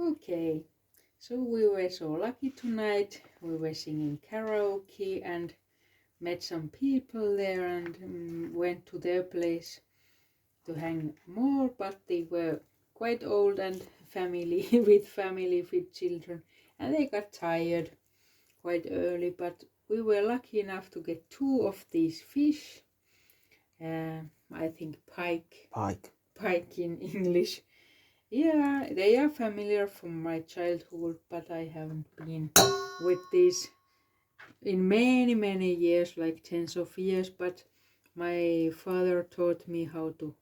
Okay, so we were so lucky tonight. We were singing karaoke and met some people there and went to their place to hang more, but they were quite old and family with children, and they got tired quite early, but we were lucky enough to get two of these fish. I think pike in English. Yeah, they are familiar from my childhood, but I haven't been with these in many years, like tens of years. But my father taught me how to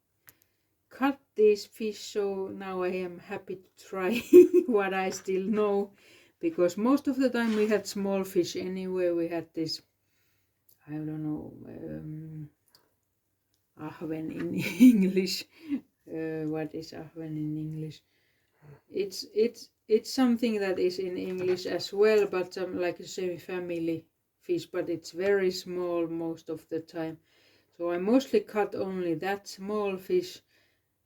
cut these fish, so now I am happy to try what I still know, because most of the time we had small fish anyway. We had this, I don't know, ahven in English. What is ahven in English? It's something that is in English as well, but like I say, family fish, but it's very small most of the time. So I mostly cut only that small fish,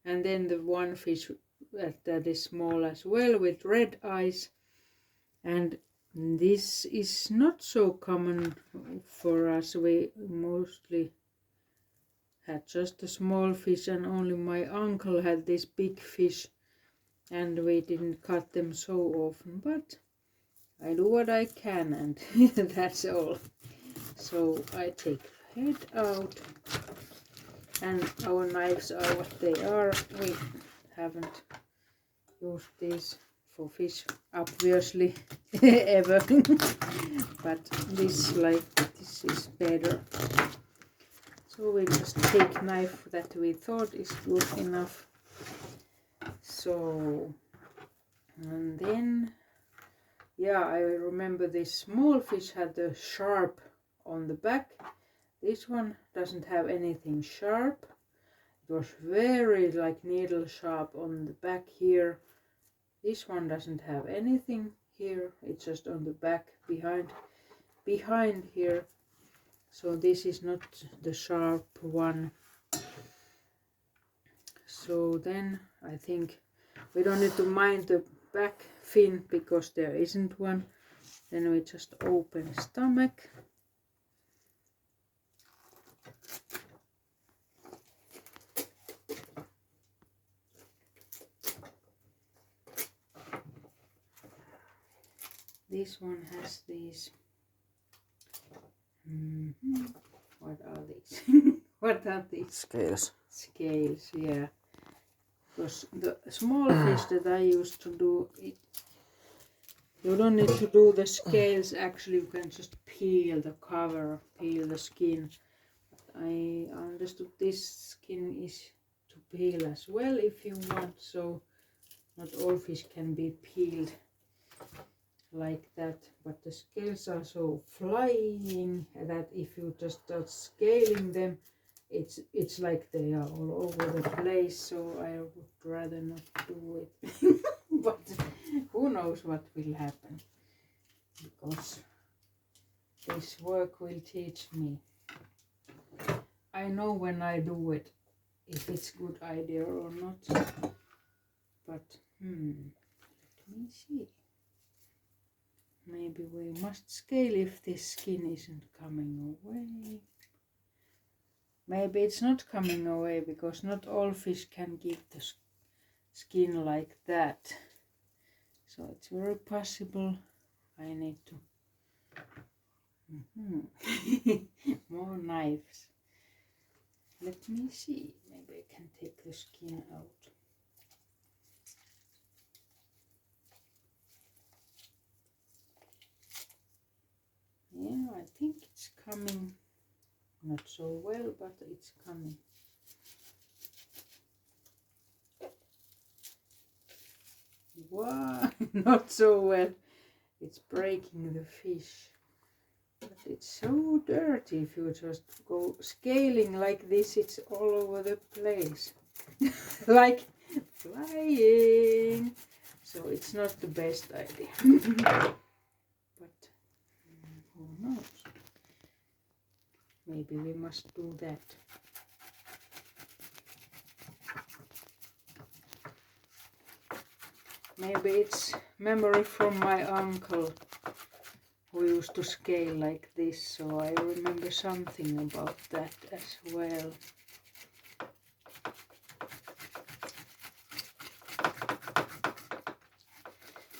and then the one fish that is small as well with red eyes. And this is not so common for us. We mostly had just a small fish, and only my uncle had this big fish, and we didn't cut them so often, but I do what I can, and that's all. So I take head out, and our knives are what they are. We haven't used these for fish, obviously, ever, but this is better. So we just take knife that we thought is good enough. So, and then, yeah, I remember this small fish had the sharp on the back. This one doesn't have anything sharp. It was very like needle sharp on the back here. This one doesn't have anything here. It's just on the back behind here. So this is not the sharp one. So then I think we don't need to mind the back fin because there isn't one. Then we just open stomach. This one has these. What are these? What are these? Scales, yeah. Because the small fish that I used to do, you don't need to do the scales. Actually, you can just peel the cover, peel the skin. I understood this skin is to peel as well if you want, so not all fish can be peeled like that, but the scales are so flying that if you just start scaling them, it's like they are all over the place, so I would rather not do it. But who knows what will happen, because this work will teach me. I know when I do it if it's good idea or not, but let me see. Maybe we must scale if this skin isn't coming away. Maybe it's not coming away because not all fish can give the skin like that. So it's very possible I need to... More knives. Let me see. Maybe I can take the skin out. Yeah, I think it's coming. Not so well, but it's coming. Wow, not so well. It's breaking the fish. But it's so dirty. If you just go scaling like this, it's all over the place. Like flying. So it's not the best idea. But who knows? Maybe we must do that. Maybe it's memory from my uncle who used to scale like this, so I remember something about that as well.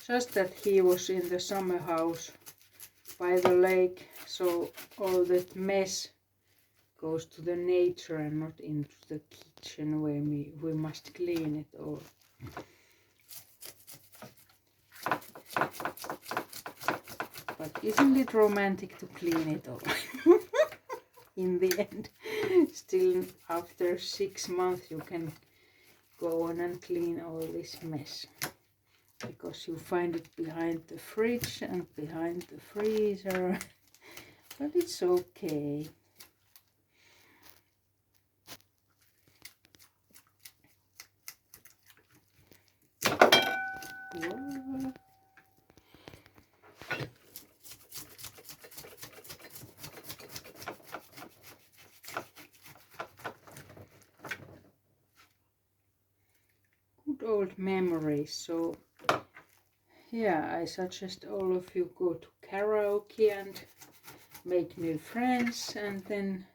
Just that he was in the summer house by the lake, so all that mess goes to the nature and not into the kitchen where we must clean it all. But isn't it romantic to clean it all? In the end, still after 6 months you can go on and clean all this mess. Because you find it behind the fridge and behind the freezer. But it's okay. Whoa. Good old memories. So yeah, I suggest all of you go to karaoke and make new friends, and then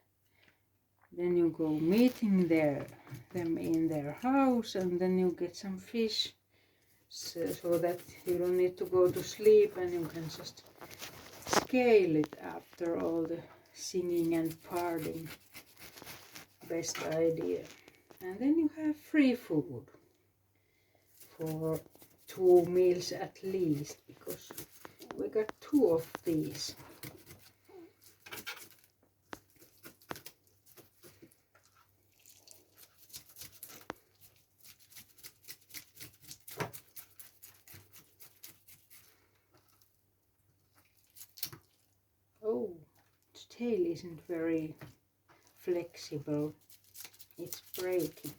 you go meeting them in their house, and then you get some fish, so that you don't need to go to sleep and you can just scale it after all the singing and partying. Best idea. And then you have free food for 2 meals at least, because we got 2 of these. Oh, its tail isn't very flexible. It's breaking.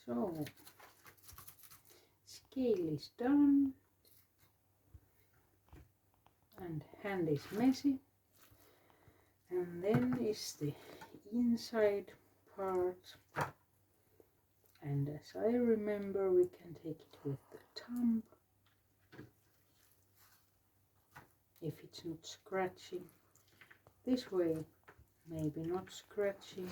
So, scale is done and hand is messy, and then is the inside part, and as I remember we can take it with the thumb if it's not scratching. This way maybe not scratching.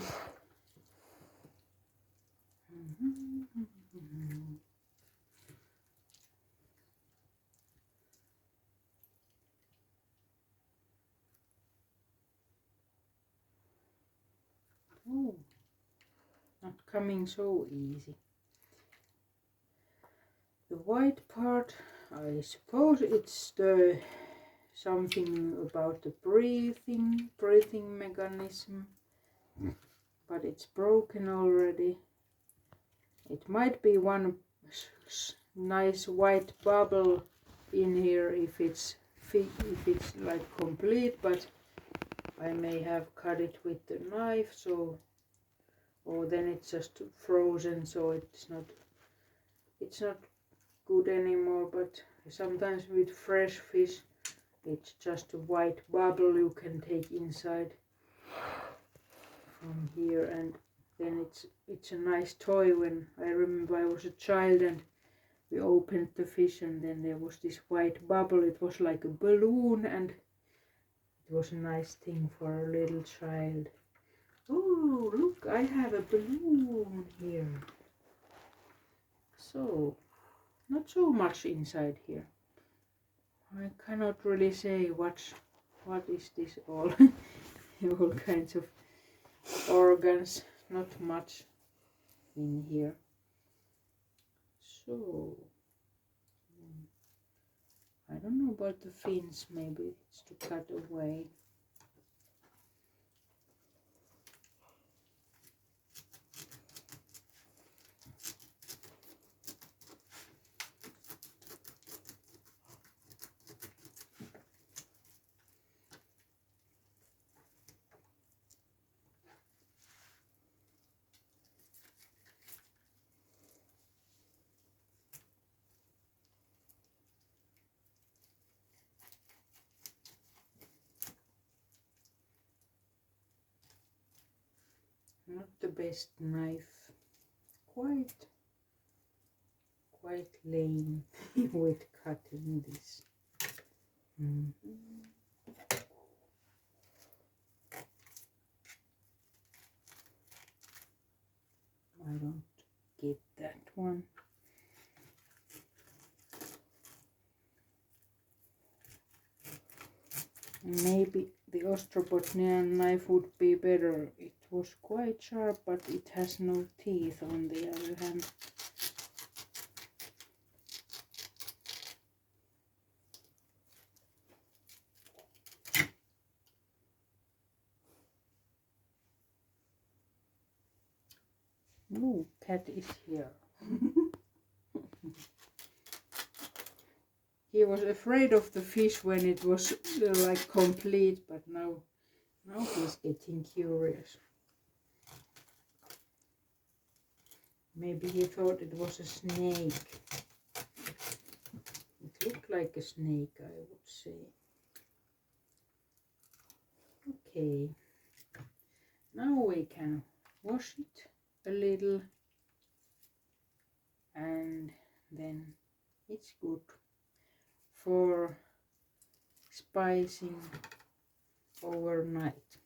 Oh, not coming so easy. The white part, I suppose it's the something about the breathing mechanism, but it's broken already. It might be one nice white bubble in here if it's like complete, but I may have cut it with the knife, so, or then it's just frozen, so it's not good anymore. But sometimes with fresh fish it's just a white bubble you can take inside from here, and then it's a nice toy. When I remember I was a child and we opened the fish, and then there was this white bubble. It was like a balloon, and it was a nice thing for a little child. Oh, look, I have a balloon here. So, not so much inside here. I cannot really say what is this all. All kinds of organs, not much in here. So, I don't know about the fins, maybe it's to cut away. best knife. Quite lame with cutting this. I don't get that one. Maybe the Ostrobotnian knife would be better. It was quite sharp, but it has no teeth on the other hand. Oh, cat is here. He was afraid of the fish when it was like complete, but now he's getting curious. Maybe he thought it was a snake. It looked like a snake, I would say. Okay, now we can wash it a little, and then it's good for spicing overnight.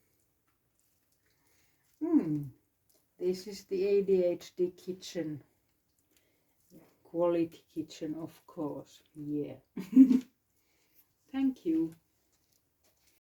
This is the ADHD kitchen. Quality kitchen, of course. Yeah. Thank you.